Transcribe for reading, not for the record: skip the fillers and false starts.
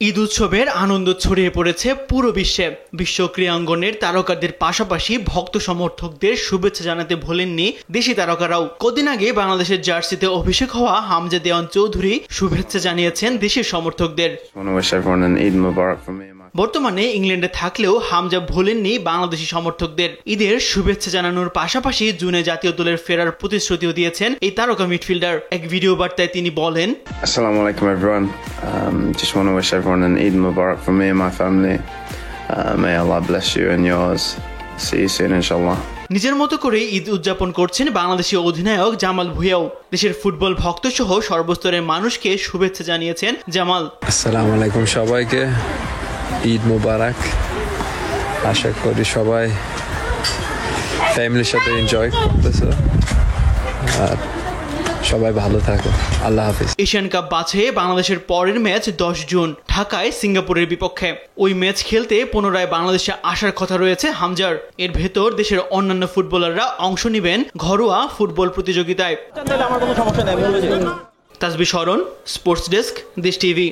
ঈদ উৎসবের আনন্দ ছড়িয়ে পড়েছে পুরো বিশ্বে। বিশ্ব ক্রীড়াঙ্গনের তারকাদের পাশাপাশি ভক্ত সমর্থকদের শুভেচ্ছা জানাতে ভোলেননি দেশি তারকারাও। কদিন আগে বাংলাদেশের জার্সিতে অভিষেক হওয়া হামজা দেওয়ান চৌধুরী শুভেচ্ছা জানিয়েছেন দেশের সমর্থকদের। বর্তমানে ইংল্যান্ডে থাকলেও হামজা ভোলেননি বাংলাদেশি সমর্থকদের। ঈদের শুভেচ্ছা জানানোর পাশাপাশি জুনে জাতীয় দলের ফেরার প্রতিশ্রুতিও দিয়েছেন এই তারকা মিডফিল্ডার। এক ভিডিও বার্তায় তিনি বলেন, Assalamu alaikum everyone. Just want to wish everyone an Eid Mubarak from me and my family. May Allah bless you and yours. See you soon inshallah. নিজের মতো করে ঈদ উদযাপন করছেন বাংলাদেশি অধিনায়ক জামাল ভুঁইয়াও। দেশের ফুটবল ভক্ত সহ সর্বস্তরের মানুষকে শুভেচ্ছা জানিয়েছেন জামাল। আসসালামু আলাইকুম সবাইকে, ঈদ মুবারক। আশা করি সবাই ফ্যামিলির সাথে এনজয় করতেছে আর সবাই ভালো থাকো। আল্লাহ হাফিজ। এশিয়ান কাপ বাছাইয়ে বাংলাদেশের পরের ম্যাচ 10 জুন ঢাকায় সিঙ্গাপুরের বিপক্ষে। ওই ম্যাচ খেলতে পুনরায় বাংলাদেশে আসার কথা রয়েছে হামজার। এর ভেতর দেশের অন্যান্য ফুটবলাররা অংশ নেবেন ঘরোয়া ফুটবল প্রতিযোগিতায়। তাসবিহ শরণ, স্পোর্টস ডেস্ক, দেশ টিভি।